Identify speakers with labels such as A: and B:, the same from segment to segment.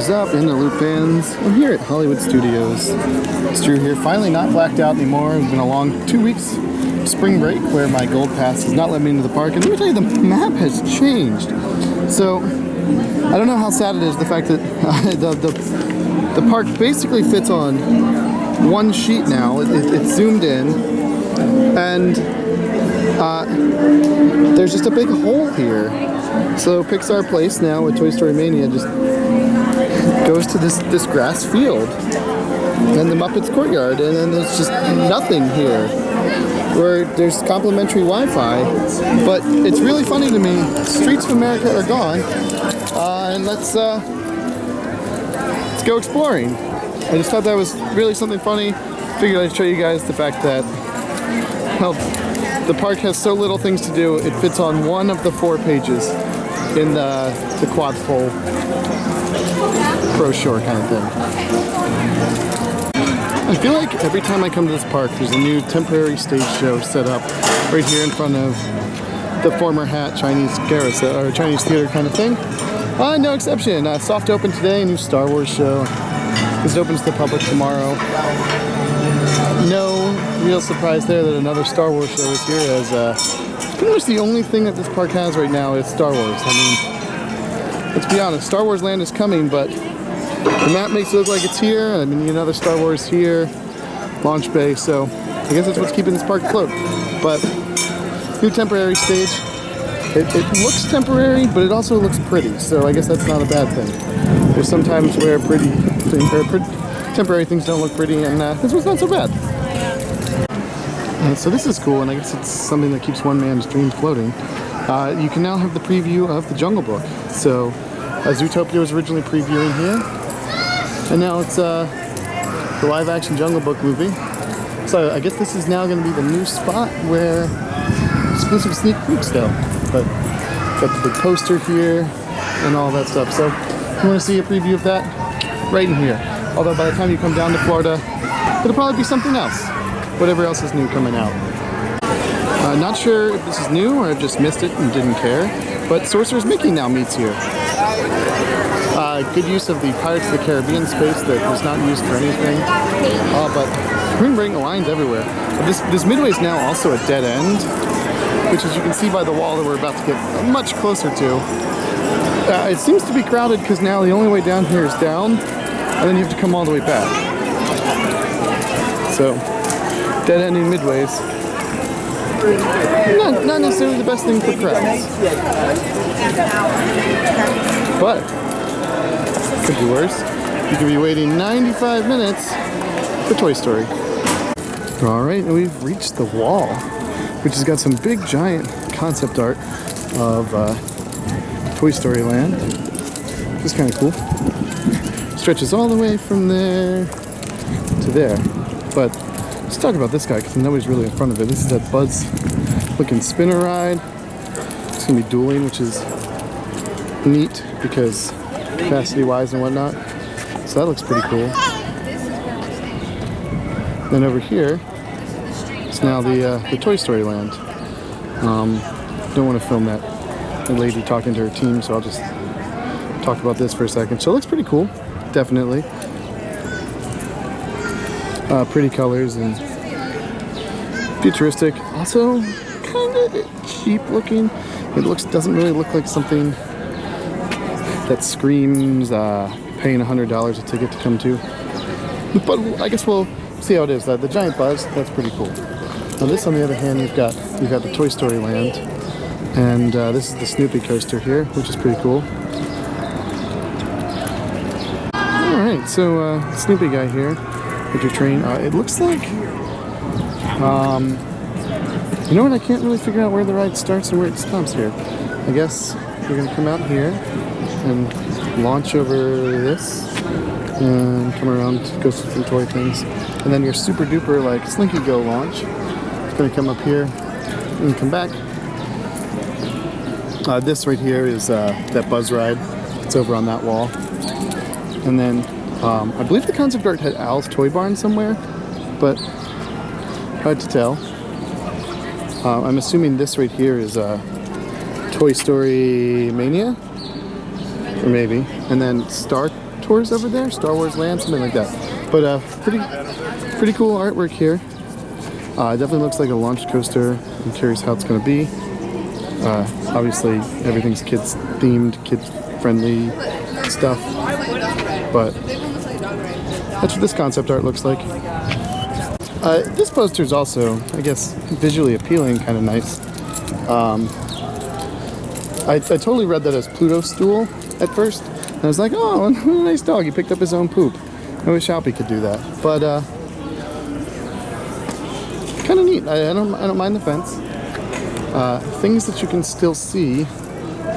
A: is up in the Loop fans? I'm here at Hollywood Studios. It's Drew here, finally not blacked out anymore. It's been a long 2 weeks spring break where my gold pass has not let me into the park. And let me tell you, the map has changed. So, I don't know how sad it is, the fact that the park basically fits on one sheet now. It's zoomed in. And there's just a big hole here. So Pixar Place now with Toy Story Mania just goes to this grass field and the Muppets Courtyard, and then there's just nothing here. Where there's complimentary Wi-Fi, but it's really funny to me. Streets of America are gone, and let's go exploring. I just thought that was really something funny. Figured I'd show you guys the fact that, well, the park has so little things to do. It fits on one of the 4 pages in the quad full brochure kind of thing. I feel like every time I come to this park, there's a new temporary stage show set up right here in front of the former Hat Chinese carousel or Chinese theater kind of thing. No exception. Soft open today, a new Star Wars show. This opens to the public tomorrow. No real surprise there that another Star Wars show is here, as pretty much the only thing that this park has right now is Star Wars. I mean, let's be honest, Star Wars Land is coming, but the map makes it look like it's here. I mean, another Star Wars here, launch bay, so I guess that's what's keeping this park afloat. But new temporary stage. It looks temporary, but it also looks pretty, so I guess that's not a bad thing. There's sometimes where temporary things don't look pretty, and this one's not so bad. So this is cool, and I guess it's something that keeps one man's dream floating. You can now have the preview of the Jungle Book. So Zootopia was originally previewing here, and now it's the live-action Jungle Book movie. So I guess this is now going to be the new spot where exclusive sneak peeks go. But got the big poster here and all that stuff. So if you want to see a preview of that, right in here. Although by the time you come down to Florida, it'll probably be something else. Whatever else is new coming out. Not sure if this is new or I've just missed it and didn't care, but Sorcerer's Mickey now meets here. Good use of the Pirates of the Caribbean space that was not used for anything. But spring break lines everywhere. This midway is now also a dead end, which, as you can see by the wall that we're about to get much closer to. It seems to be crowded because now the only way down here is down, and then you have to come all the way back. So, dead ending midways. Not necessarily the best thing for crowds. But, could be worse. You could be waiting 95 minutes for Toy Story. Alright, we've reached the wall, which has got some big giant concept art of Toy Story Land, which is kind of cool. Stretches all the way from there to there. But let's talk about this guy because nobody's really in front of it. This is that Buzz looking spinner ride. It's going to be dueling, which is neat because capacity wise and whatnot. So that looks pretty cool. Then over here, it's now the Toy Story Land. Don't want to film that lady talking to her team, so I'll just talk about this for a second. So it looks pretty cool, definitely. Pretty colors and futuristic. Also, kind of cheap looking. It doesn't really look like something that screams paying $100 a ticket to come to. But I guess we'll see how it is. The giant Buzz, that's pretty cool. Now this, on the other hand, you've got the Toy Story Land, and this is the Snoopy coaster here, which is pretty cool. All right, so Snoopy guy here with your train. It looks like, you know what? I can't really figure out where the ride starts and where it stops here. I guess you're gonna come out here and launch over this and come around, go through some toy things, and then your super duper like Slinky Go launch. It's gonna come up here and come back. This right here is that Buzz ride. It's over on that wall. And then I believe the concept art had Al's Toy Barn somewhere, but hard to tell. I'm assuming this right here is Toy Story Mania, or maybe. And then Star tours over there, Star Wars Land, something like that. But pretty cool artwork here. It definitely looks like a launch coaster. I'm curious how it's going to be. Obviously, everything's kids themed, kids friendly stuff. But that's what this concept art looks like. This poster is also, I guess, visually appealing, kind of nice. I totally read that as Pluto's stool at first. And I was like, oh, what a nice dog. He picked up his own poop. I wish Alpy could do that. But kind of neat. I don't mind the fence. Things that you can still see.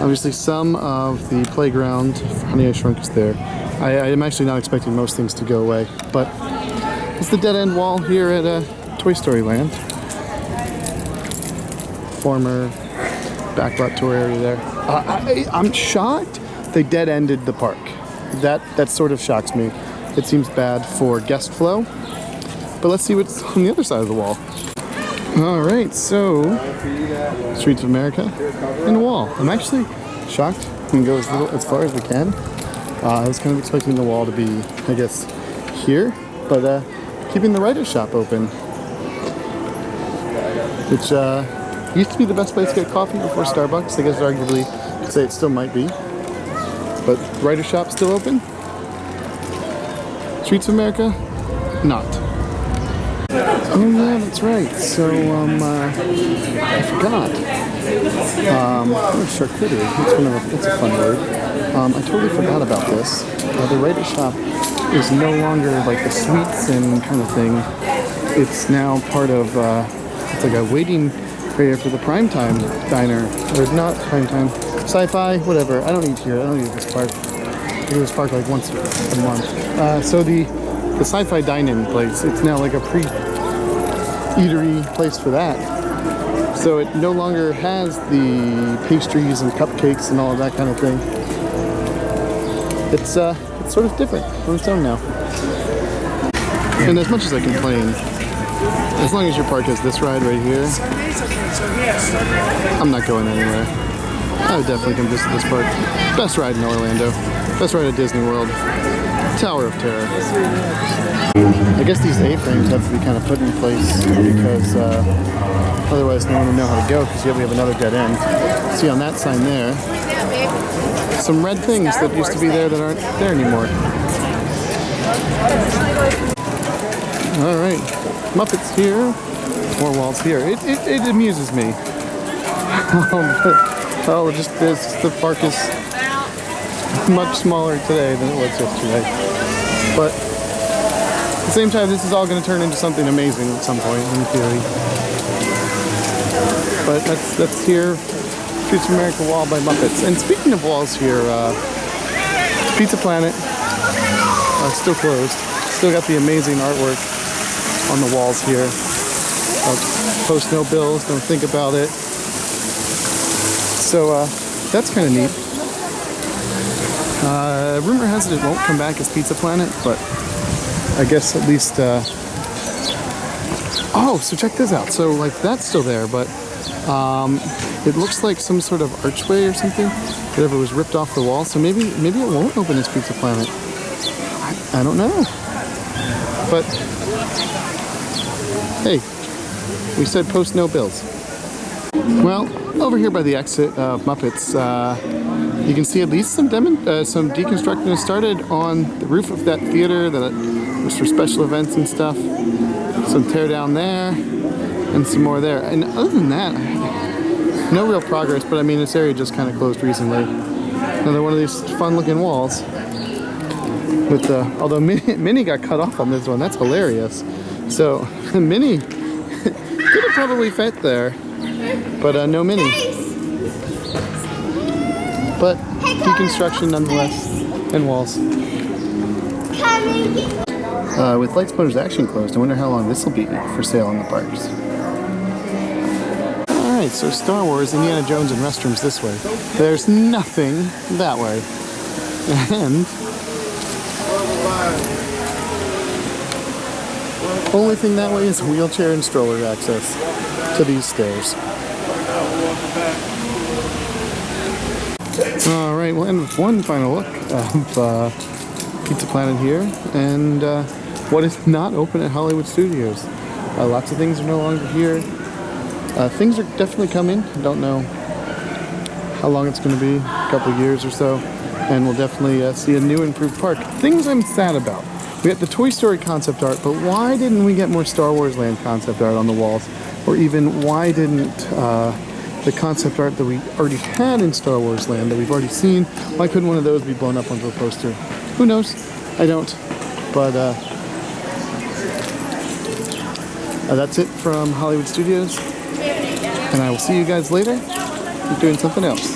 A: Obviously, some of the playground for Honey I Shrunk is there. I am actually not expecting most things to go away, but it's the dead end wall here at Toy Story Land. Former backlot tour area there. I'm shocked they dead-ended the park. That sort of shocks me. It seems bad for guest flow. But let's see what's on the other side of the wall. All right, so Streets of America and the wall. I'm actually shocked we can go as far as we can. I was kind of expecting the wall to be, I guess, here, but keeping the writer's shop open, which used to be the best place to get coffee before Starbucks. I guess arguably you could say it still might be. But writer's shop still open. Streets of America, not. Oh yeah, that's right. So I forgot. Charcuterie. It's a fun word. I totally forgot about this. The writer's shop is no longer like the sweets and kind of thing. It's now part of. It's like a waiting area for the primetime diner, or not primetime, sci-fi, whatever. I don't eat here. I don't eat at this park. I go to this park like once a month. So the sci-fi dine-in place, it's now like a pre-eatery place for that. So it no longer has the pastries and cupcakes and all of that kind of thing. It's sort of different on its own now. And as much as I complain, as long as your park has this ride right here, I'm not going anywhere. I would definitely come visit this park. Best ride in Orlando. Best ride at Disney World. Tower of Terror. I guess these A-frames have to be kind of put in place because otherwise no one would know how to go, because we have another dead end. See on that sign there, some red things that used to be there that aren't there anymore. All right, Muppets here, more walls here. It amuses me. Well, just this, the park is much smaller today than it was yesterday. But at the same time, this is all going to turn into something amazing at some point, in theory. But that's here, Streets of America wall by Muppets. And speaking of walls here, Pizza Planet, still closed. Still got the amazing artwork on the walls here. Post no bills, don't think about it. So that's kind of neat. Rumor has it won't come back as Pizza Planet, but I guess at least. Oh, so check this out. So like that's still there, but it looks like some sort of archway or something. Whatever was ripped off the wall. So maybe it won't open as Pizza Planet. I don't know. But hey, we said post no bills. Well, over here by the exit of Muppets, you can see at least some deconstruction has started on the roof of that theater that was for special events and stuff. Some tear down there, and some more there. And other than that, no real progress. But I mean, this area just kind of closed recently. Another one of these fun-looking walls. With although Minnie got cut off on this one, that's hilarious. So Minnie could have probably fit there, but no Minnie. But deconstruction nonetheless, and walls. With Lights Motors Action closed, I wonder how long this will be for sale in the parks. Alright, so Star Wars, Indiana Jones, and restrooms this way. There's nothing that way. And only thing that way is wheelchair and stroller access to these stairs. Alright, we'll end with one final look of Pizza Planet here, and what is not open at Hollywood Studios. Lots of things are no longer here. Things are definitely coming. I don't know how long it's going to be, a couple years or so, and we'll definitely see a new improved park. Things I'm sad about. We got the Toy Story concept art, but why didn't we get more Star Wars Land concept art on the walls? Or even why didn't the concept art that we already had in Star Wars Land, that we've already seen, why couldn't one of those be blown up onto a poster? Who knows? I don't. But that's it from Hollywood Studios. And I will see you guys later. I'm doing something else.